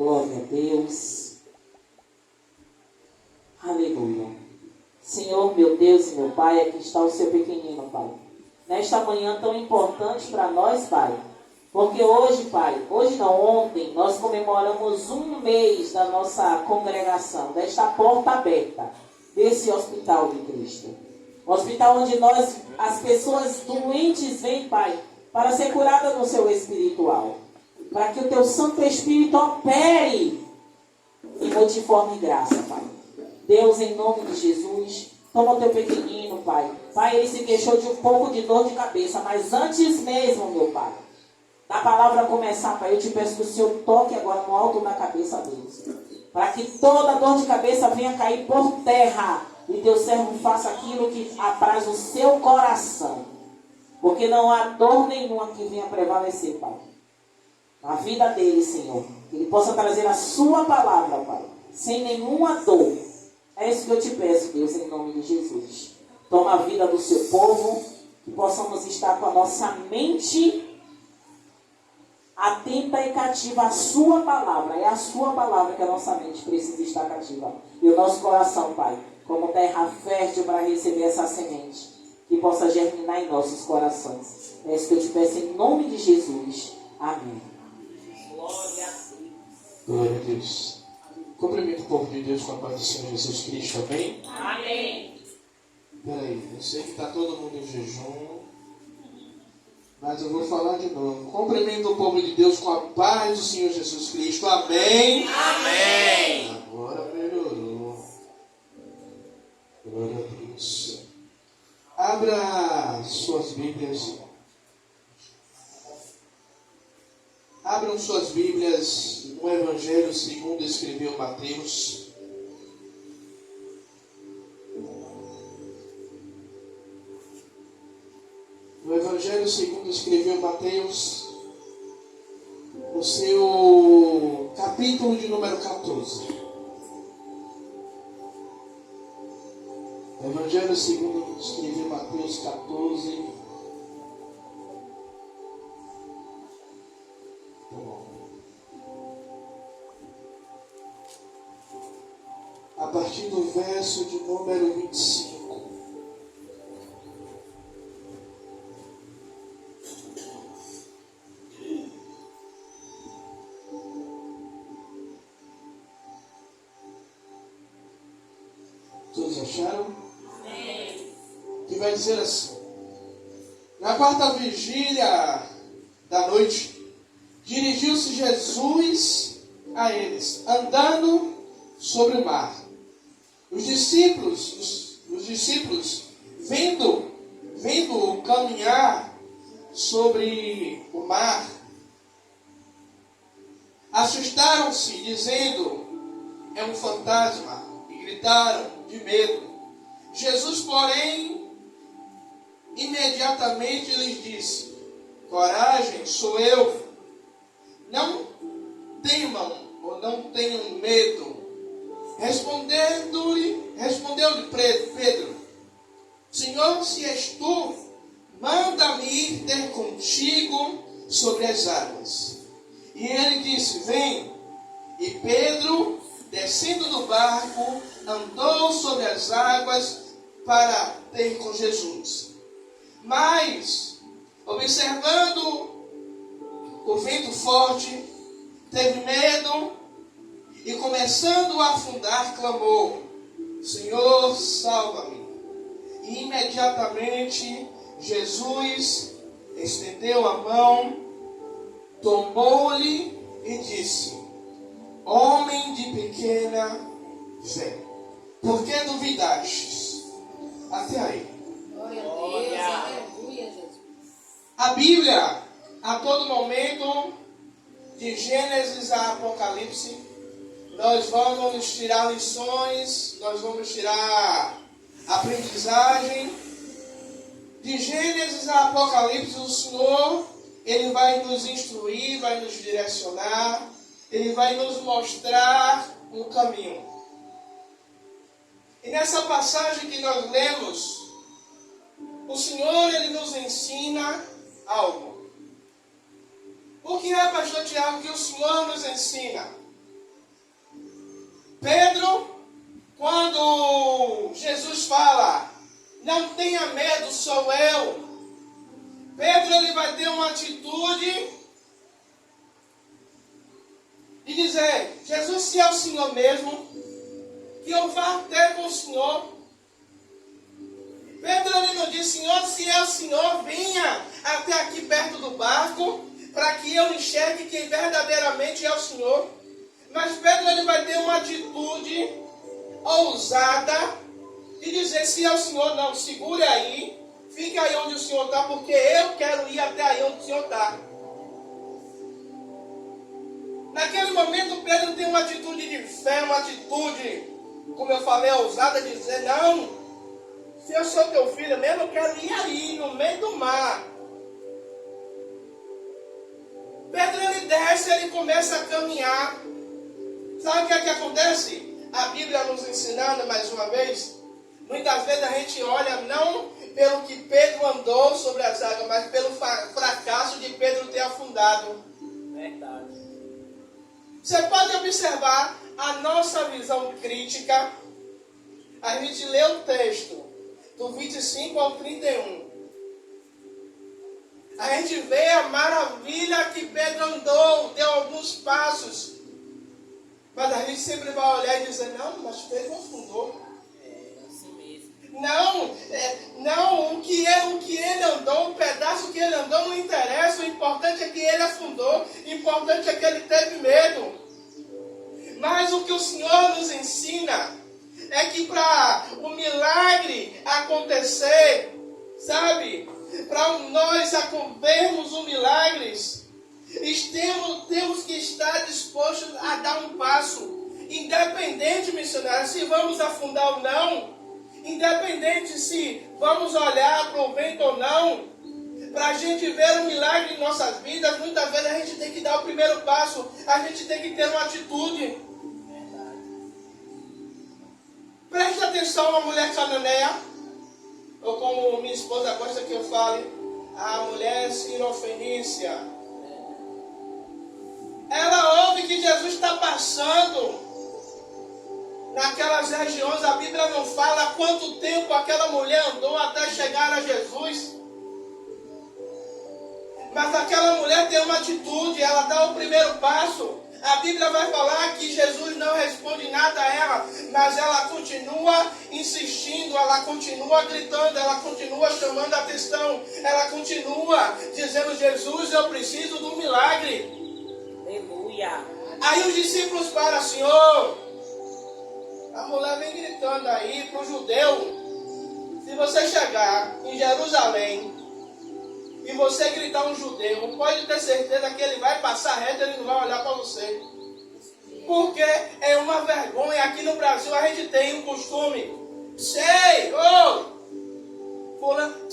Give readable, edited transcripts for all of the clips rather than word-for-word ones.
Glória a Deus. Aleluia. Senhor, meu Deus e meu Pai, aqui está o seu pequenino, Pai. Nesta manhã tão importante para nós, Pai. Porque hoje, Pai, hoje não, ontem, nós comemoramos 1 mês da nossa congregação, desta porta aberta, desse Hospital de Cristo. Hospital onde as pessoas doentes vêm, Pai, para ser curadas no seu espiritual. Para que o teu Santo Espírito opere em multiforme graça, Pai. Deus, em nome de Jesus, toma o teu pequenino, Pai. Pai, ele se queixou de um pouco de dor de cabeça, mas antes mesmo, meu Pai, da palavra começar, Pai, eu te peço que o Senhor toque agora no alto da cabeça deles. Para que toda dor de cabeça venha cair por terra. E teu servo faça aquilo que apraz o seu coração. Porque não há dor nenhuma que venha prevalecer, Pai. Na vida dele, Senhor. Que ele possa trazer a sua palavra, Pai. Sem nenhuma dor. É isso que eu te peço, Deus, em nome de Jesus. Toma a vida do seu povo. Que possamos estar com a nossa mente atenta e cativa à sua palavra. É a sua palavra que a nossa mente precisa estar cativa. E o nosso coração, Pai, como terra fértil para receber essa semente, que possa germinar em nossos corações. É isso que eu te peço em nome de Jesus. Amém. Glória a Deus. Glória a Deus. Cumprimento o povo de Deus com a paz do Senhor Jesus Cristo. Amém? Amém. Peraí, eu sei que está todo mundo em jejum, mas eu vou falar de novo. Cumprimento o povo de Deus com a paz do Senhor Jesus Cristo. Amém? Amém. Agora melhorou. Glória a Deus. Abra suas Bíblias. Abram suas Bíblias no Evangelho segundo escreveu Mateus. No Evangelho segundo escreveu Mateus, no seu capítulo de número 14. Evangelho segundo escreveu Mateus 14. Tá bom. A partir do verso de número 25. Todos acharam? Amém. Que vai dizer assim: na quarta vigília da noite, dirigiu-se Jesus a eles, andando sobre o mar. Os discípulos vendo-o caminhar sobre o mar, assustaram-se, dizendo: é um fantasma, e gritaram de medo. Jesus, porém, imediatamente lhes disse: coragem, sou eu, não temam ou não tenham medo. Respondeu-lhe Pedro: Senhor, se és tu, manda-me ir ter contigo sobre as águas. E ele disse: vem. E Pedro, descendo do barco, andou sobre as águas para ter com Jesus. Mas, observando o vento forte, teve medo e, começando a afundar, clamou: Senhor, salva-me. E imediatamente Jesus estendeu a mão, tomou-lhe e disse: homem de pequena fé, por que duvidastes? Até aí. Glória a Deus. Aleluia, Jesus. A Bíblia, a todo momento, de Gênesis a Apocalipse, nós vamos tirar lições, nós vamos tirar aprendizagem. De Gênesis a Apocalipse, o Senhor, Ele vai nos instruir, vai nos direcionar, Ele vai nos mostrar um caminho. E nessa passagem que nós lemos, o Senhor, Ele nos ensina algo. O que é, pastor Tiago, que o Senhor nos ensina? Pedro, quando Jesus fala, não tenha medo, sou eu. Pedro, ele vai ter uma atitude de dizer, Jesus, se é o Senhor mesmo, que eu vá ter com o Senhor. Pedro, ele não diz, Senhor, se é o Senhor, venha até aqui perto do barco, para que eu enxergue quem verdadeiramente é o Senhor. Mas Pedro, ele vai ter uma atitude ousada de dizer, se é o Senhor, não, segure aí, fique aí onde o Senhor está, porque eu quero ir até aí onde o Senhor está. Naquele momento, Pedro tem uma atitude de fé, uma atitude, como eu falei, ousada, de dizer, não, se eu sou teu filho mesmo, eu quero ir aí, no meio do mar. Pedro, ele desce, ele começa a caminhar. Sabe o que é que acontece? A Bíblia nos ensinando mais uma vez. Muitas vezes a gente olha não pelo que Pedro andou sobre as águas, mas pelo fracasso de Pedro ter afundado. Verdade. Você pode observar a nossa visão crítica. A gente lê o texto do 25 ao 31. A gente vê a maravilha que Pedro andou, deu alguns passos. Mas a gente sempre vai olhar e dizer, não, mas Pedro afundou. É assim mesmo. Não, o que ele andou, o pedaço que ele andou não interessa. O importante é que ele afundou. O importante é que ele teve medo. Mas o que o Senhor nos ensina é que para o milagre acontecer, sabe? Para nós vermos o milagre, temos que estar dispostos a dar um passo. Independente, missionário, se vamos afundar ou não. Independente se vamos olhar para o vento ou não. Para a gente ver um milagre em nossas vidas, muitas vezes a gente tem que dar o primeiro passo. A gente tem que ter uma atitude. Preste atenção a mulher cananeia, ou como minha esposa gosta que eu fale, a mulher sirofenícia. Ela ouve que Jesus está passando naquelas regiões. A Bíblia não fala quanto tempo aquela mulher andou até chegar a Jesus. Mas aquela mulher tem uma atitude, ela dá o primeiro passo. A Bíblia vai falar que Jesus não responde nada a ela, mas ela continua insistindo, ela continua gritando, ela continua chamando a atenção, ela continua dizendo, Jesus, eu preciso de um milagre. Aleluia. Aí os discípulos falam, Senhor, a mulher vem gritando aí para o judeu, se você chegar em Jerusalém, e você gritar um judeu, pode ter certeza que ele vai passar reto, ele não vai olhar para você. Porque é uma vergonha. Aqui no Brasil a gente tem um costume. Sei, fulano.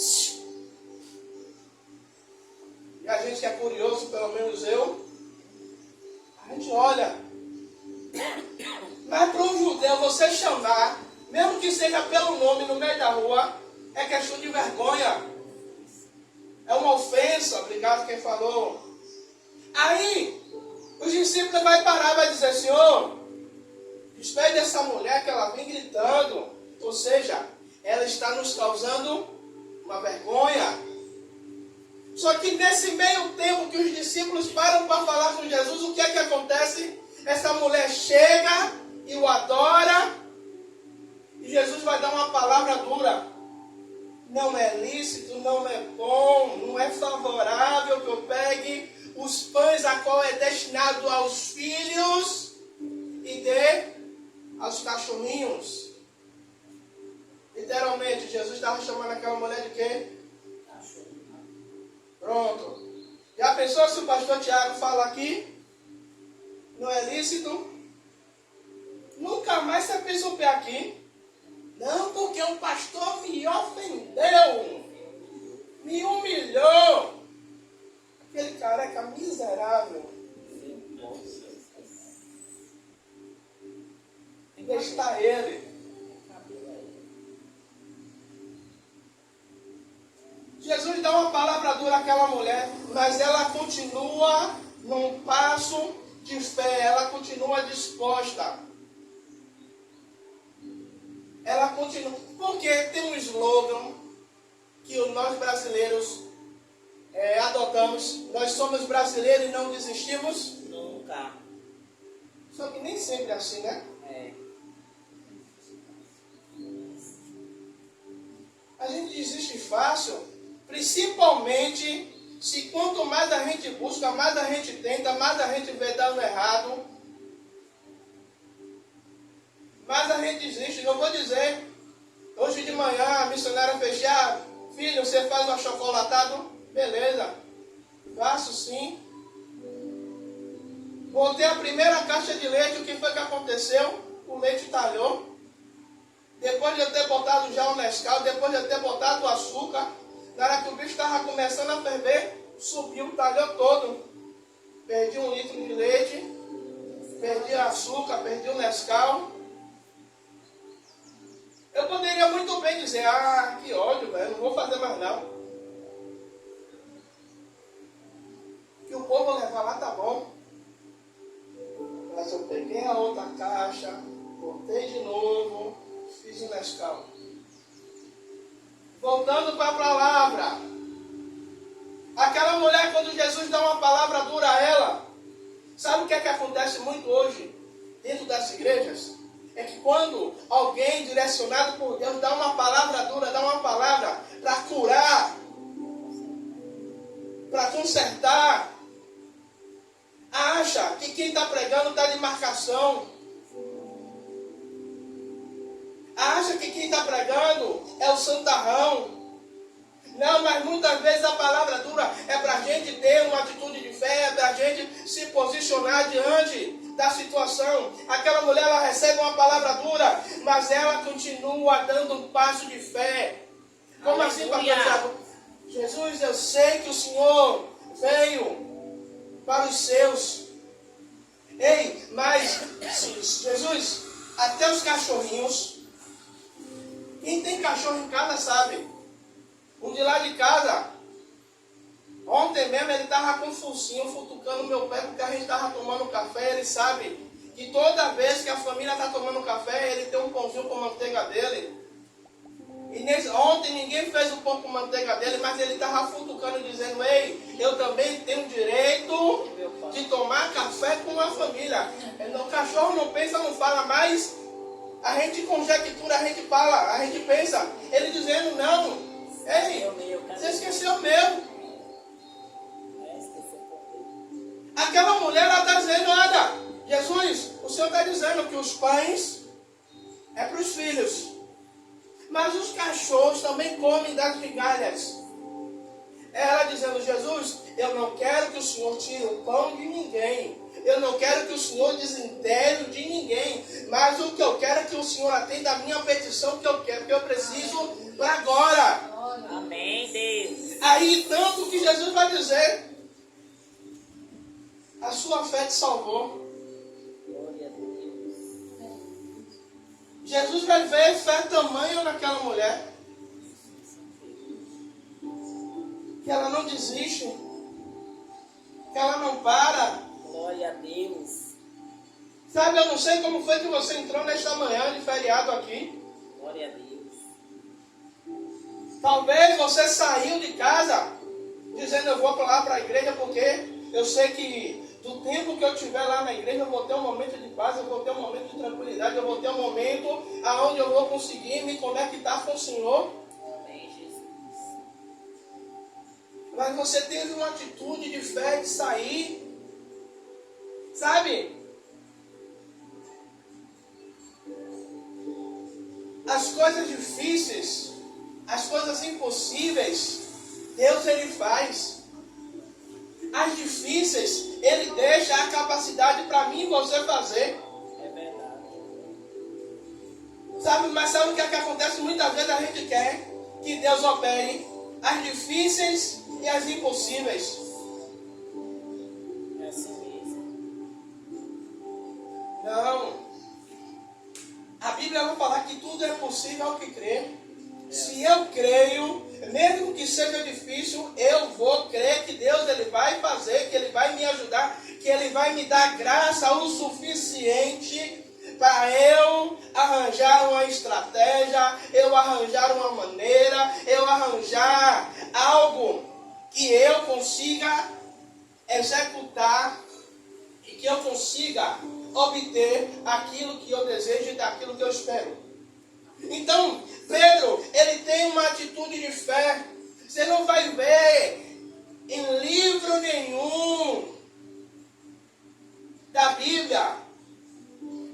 E a gente que é curioso, pelo menos eu, a gente olha. Mas para um judeu você chamar, mesmo que seja pelo nome no meio da rua, é questão de vergonha. É uma ofensa, obrigado quem falou. Aí, os discípulos vão parar e vai dizer, Senhor, despede essa mulher que ela vem gritando. Ou seja, ela está nos causando uma vergonha. Só que nesse meio tempo que os discípulos param para falar com Jesus, o que é que acontece? Essa mulher chega e o adora. E Jesus vai dar uma palavra dura. Não é lícito, não é bom, não é favorável que eu pegue os pães a qual é destinado aos filhos e dê aos cachorrinhos. Literalmente, Jesus estava chamando aquela mulher de quê? Pronto. Já pensou se o pastor Tiago fala aqui? Não é lícito? Nunca mais você pisa o pé aqui. Não, porque o pastor me ofendeu, me humilhou. Aquele careca miserável. Está ele. Jesus dá uma palavra dura àquela mulher, mas ela continua num passo de fé, ela continua disposta. continua. Porque tem um slogan que nós brasileiros adotamos. Nós somos brasileiros e não desistimos. Nunca. Só que nem sempre é assim, né? É. A gente desiste fácil, principalmente se quanto mais a gente busca, mais a gente tenta, mais a gente vê dando errado, mais a gente desiste. Eu vou dizer, hoje de manhã a missionária fechar, filho, você faz um achocolatado? Beleza, faço sim. Botei a primeira caixa de leite, o que foi que aconteceu? O leite talhou. Depois de eu ter botado já o Nescau, depois de eu ter botado o açúcar, na hora que o bicho estava começando a ferver, subiu, talhou todo. Perdi 1 litro de leite, perdi açúcar, perdi o Nescau. Eu poderia muito bem dizer, que ódio, velho, não vou fazer mais não. Que o povo levar lá tá bom. Mas eu peguei a outra caixa, botei de novo, fiz o Nescau. Voltando para a palavra. Aquela mulher, quando Jesus dá uma palavra dura a ela, sabe o que é que acontece muito hoje dentro das igrejas? É que quando alguém direcionado por Deus dá uma palavra dura, dá uma palavra para curar, para consertar, acha que quem está pregando está de marcação. Acha que quem está pregando é o santarrão. Não, mas muitas vezes a palavra dura é para a gente ter uma atitude de fé, é para a gente se posicionar diante da situação. Aquela mulher, ela recebe uma palavra dura, mas ela continua dando um passo de fé. Como assim, pastor Tiago? Jesus, eu sei que o Senhor veio para os seus. Ei, mas Jesus, até os cachorrinhos, quem tem cachorro em casa sabe. Um de lá de casa, ontem mesmo ele estava com um focinho futucando meu pé porque a gente estava tomando café. Ele sabe que toda vez que a família está tomando café, ele tem um pãozinho com manteiga dele. E ontem ninguém fez o pão com manteiga dele, mas ele estava futucando dizendo, ei, eu também tenho direito de tomar café com a família. O cachorro não pensa, não fala, mas a gente conjectura, a gente fala, a gente pensa. Ele dizendo, não. Ei, você esqueceu o meu. Aquela mulher, ela está dizendo, olha, Jesus, o Senhor está dizendo que os pães é para os filhos, mas os cachorros também comem das migalhas. Ela dizendo, Jesus, eu não quero que o Senhor tire o pão de ninguém. Eu não quero que o Senhor desintere de ninguém. Mas o que eu quero é que o Senhor atenda a minha petição que eu quero, que eu preciso para agora. Amém, Deus. Aí, tanto que Jesus vai dizer, a sua fé te salvou. Glória a Deus. Jesus vai ver fé tamanho naquela mulher, que ela não desiste, que ela não para. Glória a Deus. Sabe, eu não sei como foi que você entrou nesta manhã de feriado aqui. Glória a Deus. Talvez você saiu de casa dizendo, eu vou lá para a igreja porque eu sei que do tempo que eu estiver lá na igreja eu vou ter um momento de paz, eu vou ter um momento de tranquilidade, eu vou ter um momento onde eu vou conseguir me conectar com o Senhor. Amém, Jesus. Mas você teve uma atitude de fé de sair, sabe? As coisas difíceis, as coisas impossíveis, Deus ele faz. As difíceis, ele deixa a capacidade para mim e você fazer. É verdade. Sabe, mas sabe o que é que acontece? Muitas vezes a gente quer que Deus opere as difíceis e as impossíveis. É assim mesmo. Não. A Bíblia vai falar que tudo é possível ao que crê. Se eu creio, mesmo que seja difícil, eu vou crer que Deus ele vai fazer, que Ele vai me ajudar, que Ele vai me dar graça o suficiente para eu arranjar arranjar uma estratégia, eu arranjar uma maneira, eu arranjar algo que eu consiga executar e que eu consiga obter aquilo que eu desejo e daquilo que eu espero. Então, Pedro, ele tem uma atitude de fé. Você não vai ver em livro nenhum da Bíblia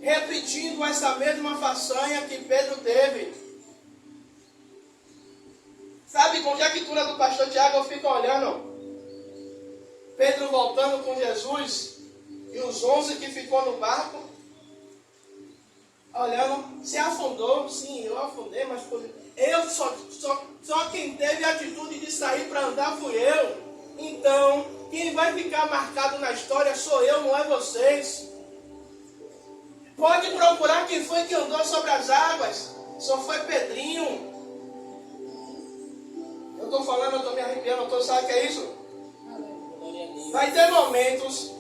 repetindo essa mesma façanha que Pedro teve. Sabe, com a conjectura do pastor Tiago, eu fico olhando Pedro voltando com Jesus e os 11 que ficou no barco, olhando, se afundou. Sim, eu afundei, mas eu só quem teve a atitude de sair para andar fui eu. Então, quem vai ficar marcado na história sou eu, não é vocês. Pode procurar quem foi que andou sobre as águas. Só foi Pedrinho. Eu estou falando, eu estou me arrepiando, sabe o que é isso? Vai ter momentos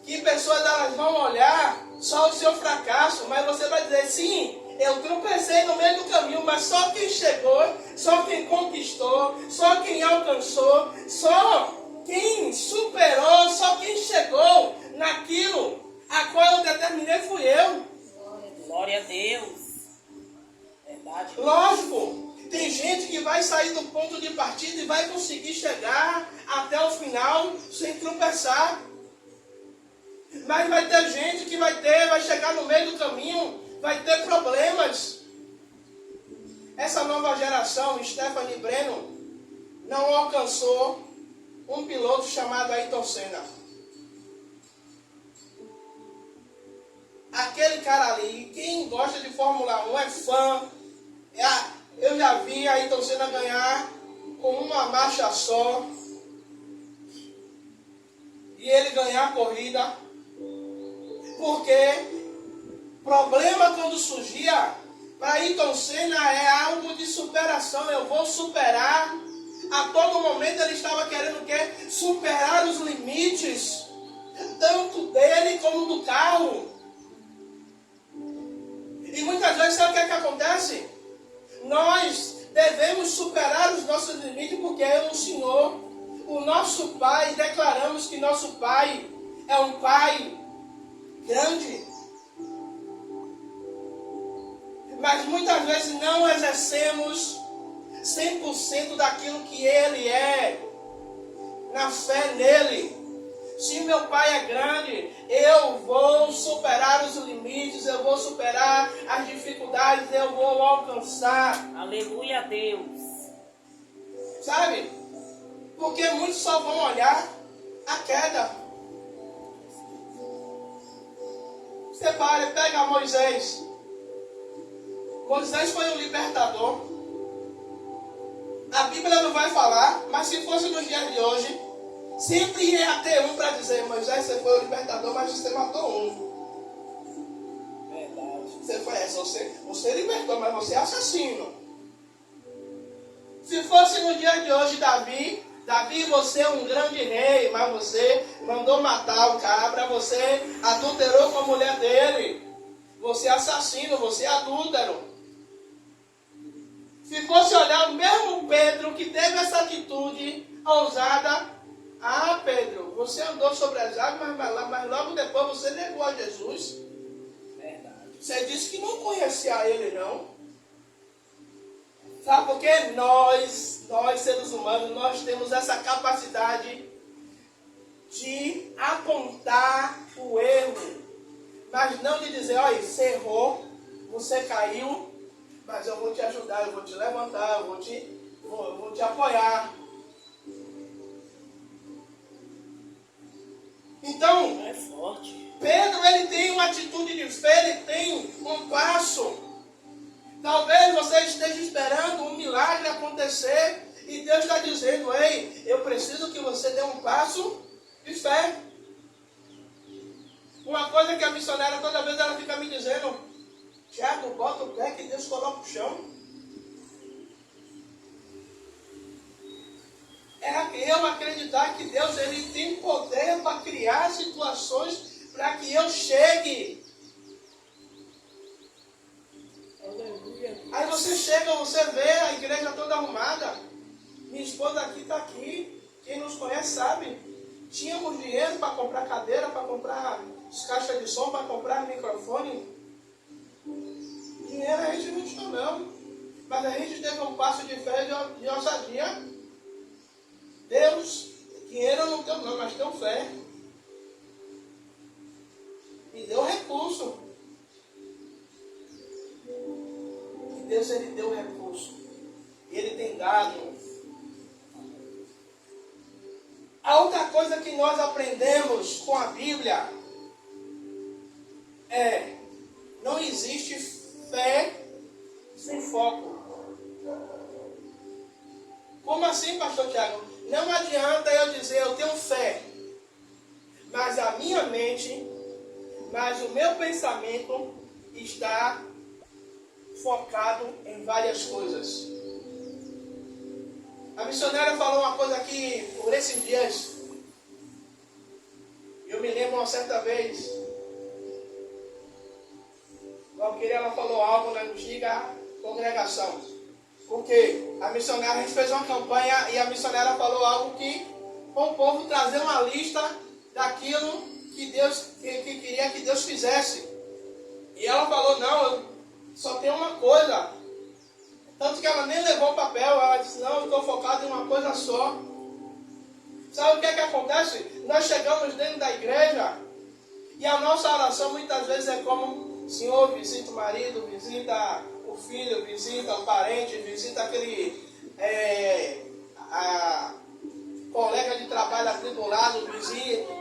que pessoas elas vão olhar só o seu fracasso, mas você vai dizer, sim, eu tropecei no meio do caminho, mas só quem chegou, só quem conquistou, só quem alcançou, só quem superou, só quem chegou naquilo a qual eu determinei fui eu. Glória a Deus. Verdade. Lógico, tem gente que vai sair do ponto de partida e vai conseguir chegar até o final sem tropeçar. Mas vai ter gente que vai chegar no meio do caminho, vai ter problemas. Essa nova geração, Stephanie Breno, não alcançou um piloto chamado Ayrton Senna. Aquele cara ali, quem gosta de Fórmula 1 é fã. Eu já vi Ayrton Senna ganhar com uma marcha só. E ele ganhar a corrida. Porque problema quando surgia, para Ayrton Senna é algo de superação. Eu vou superar. A todo momento ele estava querendo o quê? Superar os limites, tanto dele como do carro. E muitas vezes sabe o que é que acontece? Nós devemos superar os nossos limites porque é o Senhor, o nosso Pai, declaramos que nosso Pai é um Pai grande. Mas muitas vezes não exercemos 100% daquilo que Ele é, na fé nele. Se meu Pai é grande, eu vou superar os limites, eu vou superar as dificuldades, eu vou alcançar. Aleluia a Deus. Sabe? Porque muitos só vão olhar a queda. Você pega Moisés. Moisés foi um libertador. A Bíblia não vai falar, mas se fosse nos dias de hoje, sempre ia ter um para dizer, Moisés, você foi o libertador, mas você matou um. Verdade. Você libertou, mas você é assassino. Se fosse no dia de hoje, Davi, você é um grande rei, mas você mandou matar o cabra, você adulterou com a mulher dele. Você é assassino, você é adúltero. Se fosse olhar o mesmo Pedro que teve essa atitude ousada, Pedro, você andou sobre as águas, mas logo depois você negou a Jesus. Verdade. Você disse que não conhecia ele, não. Sabe por quê? Nós seres humanos, nós temos essa capacidade de apontar o erro, mas não de dizer, olha, você errou, você caiu, mas eu vou te ajudar, eu vou te levantar, eu vou te apoiar. Então, É forte. Pedro, ele tem uma atitude de fé, ele tem um passo. Talvez você esteja esperando um milagre acontecer e Deus está dizendo, ei, eu preciso que você dê um passo de fé. Uma coisa que a missionária toda vez ela fica me dizendo, Tiago, bota o pé que Deus coloca o chão. É eu acreditar que Deus ele tem poder para criar situações para que eu chegue. você chega, você vê a igreja toda arrumada. Minha esposa aqui está aqui. Quem nos conhece sabe. Tínhamos dinheiro para comprar cadeira, para comprar as caixas de som, para comprar microfone. Dinheiro a gente não tinha não. Mas a gente teve um passo de fé e de ousadia. Deus, dinheiro eu não tenho não, mas tenho fé. E deu recurso. E Deus, Ele deu recurso. E Ele tem dado. A outra coisa que nós aprendemos com a Bíblia é: não existe fé sem foco. Como assim, pastor Tiago? Não adianta eu dizer eu tenho fé, mas a minha mente, mas o meu pensamento está focado em várias coisas. A missionária falou uma coisa aqui por esses dias. Eu me lembro uma certa vez, ela falou algo na antiga congregação. Porque a missionária, a gente fez uma campanha e a missionária falou algo que com o povo trazer uma lista daquilo que Deus que queria que Deus fizesse. E ela falou, não, eu só tenho uma coisa. Tanto que ela nem levou o papel, ela disse, não, eu estou focado em uma coisa só. Sabe o que é que acontece? Nós chegamos dentro da igreja e a nossa oração muitas vezes é como: Senhor, visita o marido, visita o filho, visita o parente, visita aquele colega de trabalho atribulado,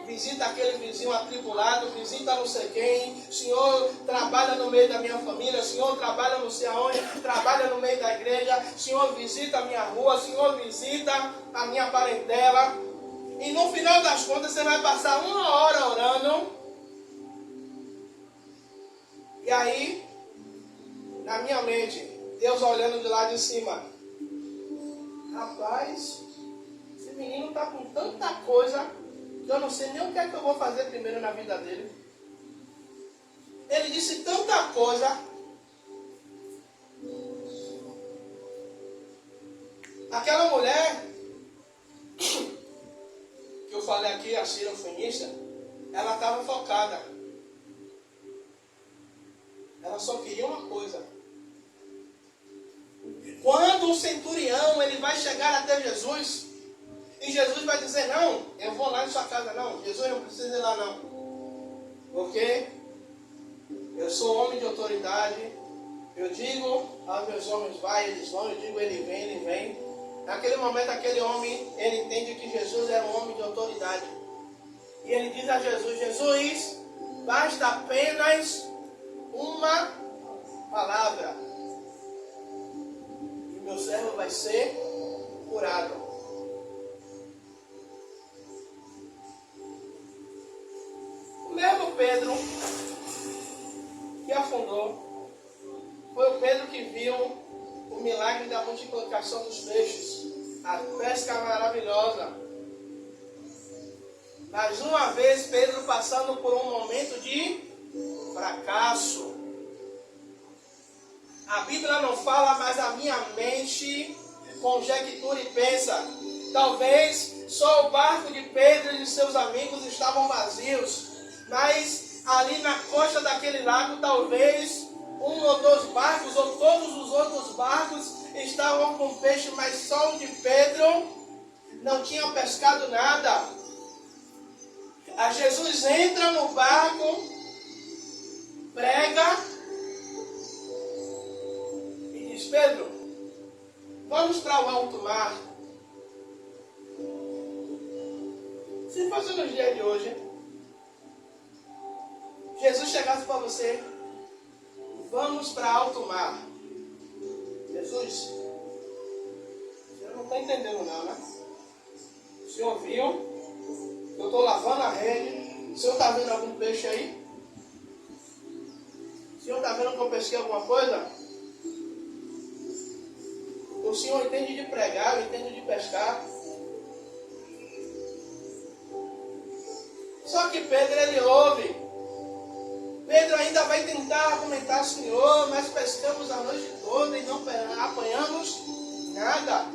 visita aquele vizinho atribulado, visita não sei quem. Senhor, trabalha no meio da minha família. Senhor, trabalha não sei aonde, trabalha no meio da igreja. Senhor, visita a minha rua. Senhor, visita a minha parentela. E no final das contas você vai passar 1 hora orando. E aí, na minha mente, Deus olhando de lá de cima: rapaz, esse menino está com tanta coisa que eu não sei nem o que é que eu vou fazer primeiro na vida dele. Ele disse tanta coisa. Aquela mulher que eu falei aqui, a Sirofenista, ela estava focada. Ela só queria uma coisa. Quando o centurião ele vai chegar até Jesus, e Jesus vai dizer: não, eu vou lá em sua casa. Não, Jesus não precisa ir lá não, porque eu sou homem de autoridade. Eu digo aos meus homens: vai, eles vão. Eu digo: ele vem, ele vem. Naquele momento aquele homem, ele entende que Jesus era um homem de autoridade. E ele diz a Jesus: Jesus, basta apenas uma palavra e meu servo vai ser curado. O mesmo Pedro que afundou foi o Pedro que viu o milagre da multiplicação dos peixes, a pesca maravilhosa. Mais uma vez Pedro passando por um momento de fracasso. A Bíblia não fala, mas a minha mente conjectura e pensa: talvez só o barco de Pedro e de seus amigos estavam vazios, mas ali na costa daquele lago, talvez 1 ou 2 barcos, ou todos os outros barcos estavam com peixe, mas só o de Pedro não tinha pescado nada. A Jesus entra no barco, prega e diz: Pedro, vamos para o alto mar. Se fosse nos dias de hoje, Jesus chegasse para você: vamos para alto mar. Jesus, você não está entendendo não, né? O senhor viu? Eu estou lavando a rede. O senhor está vendo algum peixe aí? O senhor está vendo que eu pesquei alguma coisa? O senhor entende de pregar, eu entendo de pescar. Só que Pedro, ele ouve. Pedro ainda vai tentar argumentar, Senhor, nós pescamos a noite toda e não apanhamos nada.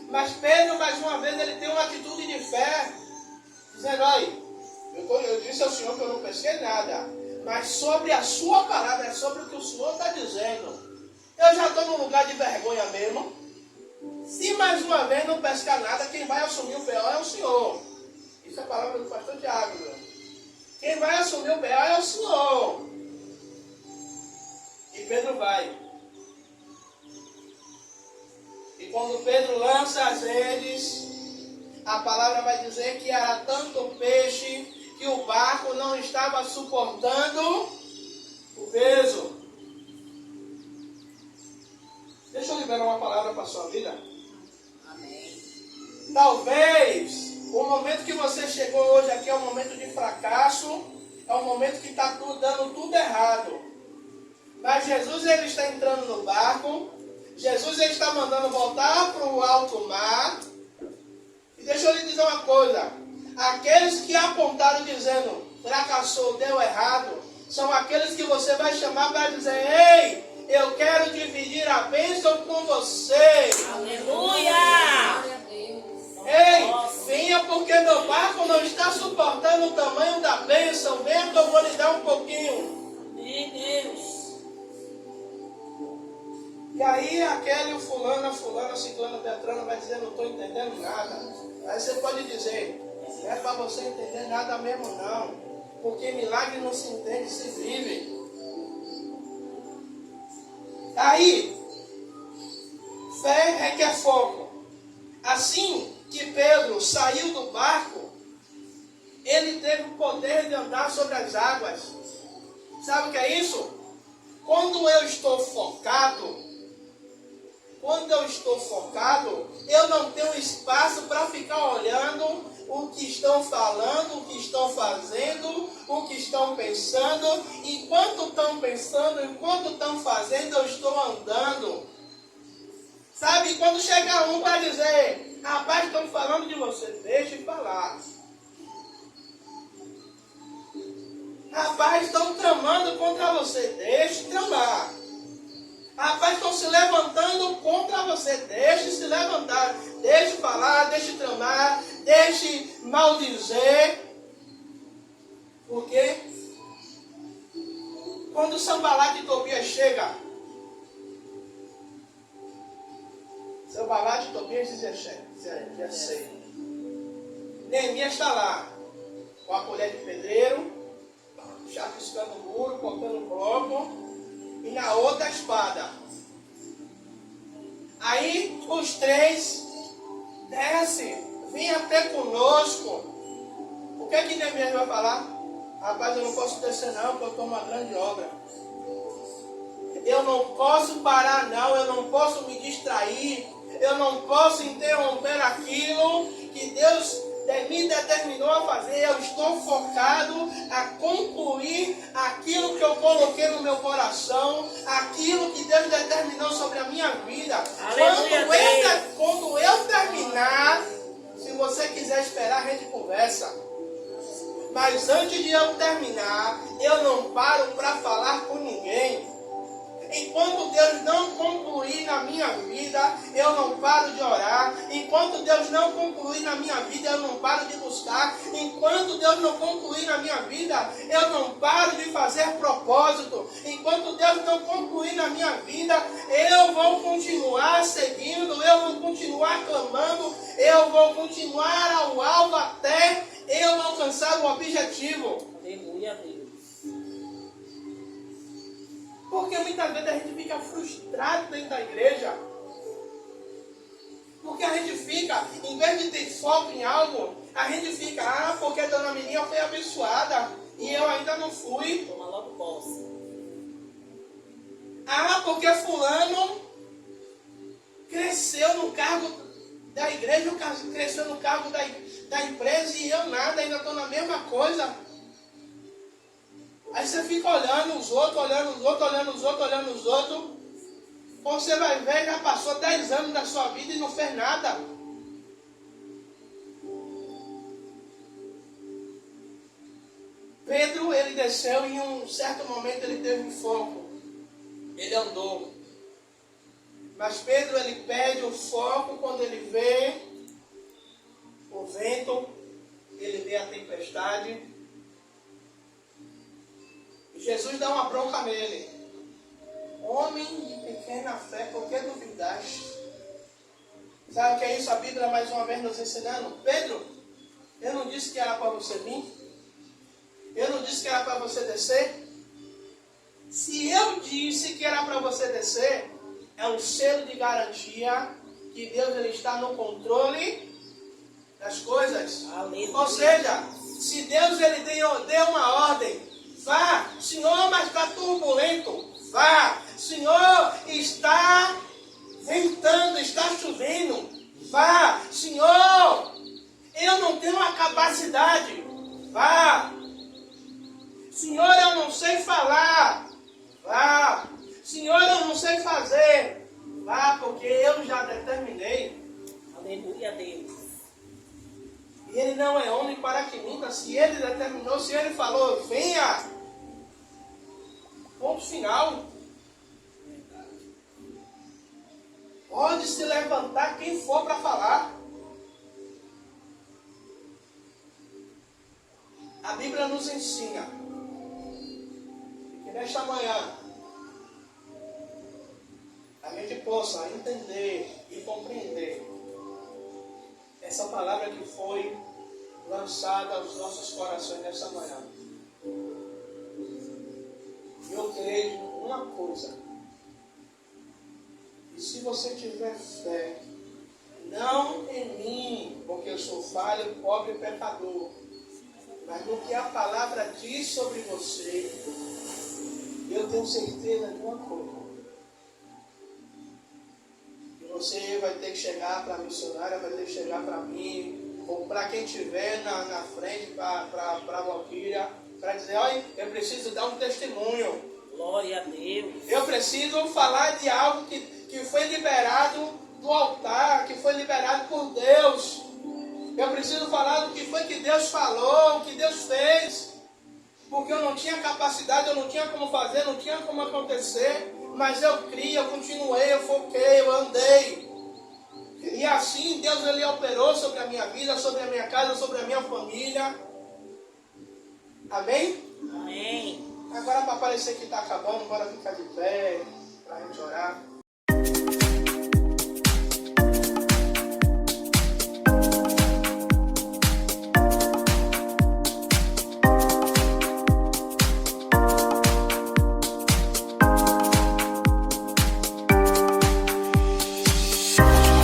Mas Pedro, mais uma vez, ele tem uma atitude de fé, dizendo, olha, eu disse ao Senhor que eu não pesquei nada, mas sobre a sua palavra, é sobre o que o Senhor está dizendo. Eu já estou num lugar de vergonha mesmo. Se mais uma vez não pescar nada, quem vai assumir o B.O. é o Senhor. Isso é a palavra do pastor Tiago, meu. Quem vai assumir o B.O. é o Senhor. E Pedro vai. E quando Pedro lança as redes, a palavra vai dizer que era tanto peixe que o barco não estava suportando o peso. Deixa eu liberar uma palavra para a sua vida. Amém. Talvez o momento que você chegou hoje aqui é um momento de fracasso, é um momento que está dando tudo errado. Mas Jesus, ele está entrando no barco, Jesus, ele está mandando voltar para o alto mar. E deixa eu lhe dizer uma coisa, aqueles que apontaram dizendo, fracassou, deu errado, são aqueles que você vai chamar para dizer, ei, eu quero dividir a bênção com você. Aleluia! Ei, venha porque meu barco não está suportando o tamanho da bênção. Venha que eu vou lhe dar um pouquinho. Meu Deus. E aí aquele, o fulano, a fulana, ciclano, Beltrano vai dizer, não estou entendendo nada. Aí você pode dizer, não é para você entender nada mesmo não. Porque milagre não se entende, se vive. Aí, fé requer foco. Assim que Pedro saiu do barco, ele teve o poder de andar sobre as águas. Sabe o que é isso? Quando eu estou focado, eu não tenho espaço para ficar olhando o que estão falando, o que estão fazendo, o que estão pensando. Enquanto estão pensando, enquanto estão fazendo, eu estou andando. Sabe, quando chega um para dizer, rapaz, estão falando de você, deixe falar. Rapaz, estão tramando contra você, deixe tramar. Rapaz, estão se levantando contra você, deixe se levantar. Deixe falar, deixe tramar, deixe maldizer. Por quê? Quando Sanbalate e Tobias chegam, Sanbalate e Tobias dizem, já sei. Neemias está lá, com a colher de pedreiro, chapiscando o muro, cortando o bloco, e na outra a espada. Aí os três descem, vem até conosco. O que é que Neemias vai falar? Rapaz, eu não posso descer não, porque eu estou numa grande obra. Eu não posso parar não, eu não posso me distrair, eu não posso interromper aquilo que Deus me determinou a fazer. Eu estou focado a concluir aquilo que eu coloquei no meu coração, aquilo que Deus determinou sobre a minha vida. Quando eu terminar, se você quiser esperar, a gente conversa. Mas antes de eu terminar, eu não paro para falar com ninguém. Enquanto Deus não concluir na minha vida, eu não paro de orar. Enquanto Deus não concluir na minha vida, eu não paro de buscar. Enquanto Deus não concluir na minha vida, eu não paro de fazer propósito. Enquanto Deus não concluir na minha vida, eu vou continuar seguindo, eu vou continuar clamando, eu vou continuar ao alvo até eu alcançar o objetivo. Aleluia, Deus. Porque muitas vezes a gente fica frustrado dentro da igreja. Porque a gente fica, em vez de ter foco em algo, a gente fica, porque a dona Mirinha foi abençoada e eu ainda não fui. Toma logo posse. Porque fulano cresceu no cargo da igreja, cresceu no cargo da empresa e eu nada, ainda estou na mesma coisa. Aí você fica olhando os outros, olhando os outros, olhando os outros, olhando os outros. Quando você vai ver, já passou 10 anos da sua vida e não fez nada. Pedro, ele desceu e em um certo momento ele teve um foco. Ele andou. Mas Pedro, ele perde o foco quando ele vê o vento, ele vê a tempestade. E Jesus dá uma bronca nele. Homem de pequena fé, por que duvidaste? Sabe o que é isso? A Bíblia mais uma vez nos ensinando. Pedro, eu não disse que era para você vir? Eu não disse que era para você descer? Se eu disse que era para você descer, é um selo de garantia que Deus ele está no controle das coisas. Aleluia. Ou seja, se Deus ele deu uma ordem, vá, Senhor, mas está turbulento, vá, Senhor, está ventando, está chovendo, vá, Senhor, eu não tenho a capacidade, vá, Senhor, eu não sei falar, vá, Senhor, eu não sei fazer, vá, porque eu já determinei. Aleluia, Deus. E ele não é homem para que minta. Se ele determinou, se ele falou, venha. Ponto final. Pode se levantar quem for para falar. A Bíblia nos ensina que nesta manhã a gente possa entender e compreender essa palavra que foi lançada aos nossos corações nessa manhã. Eu creio uma coisa. E se você tiver fé, não em mim, porque eu sou falho, pobre e pecador, mas no que a palavra diz sobre você, eu tenho certeza de uma coisa. Você vai ter que chegar para a missionária, vai ter que chegar para mim, ou para quem estiver na frente, para a Valquíria, para dizer, olha, eu preciso dar um testemunho. Glória a Deus. Eu preciso falar de algo que foi liberado do altar, que foi liberado por Deus. Eu preciso falar do que foi que Deus falou, o que Deus fez. Porque eu não tinha capacidade, eu não tinha como fazer, não tinha como acontecer. Mas eu criei, eu continuei, eu foquei, eu andei. E assim Deus ele operou sobre a minha vida, sobre a minha casa, sobre a minha família. Amém? Amém. Agora para parecer que está acabando, bora ficar de pé para a gente orar.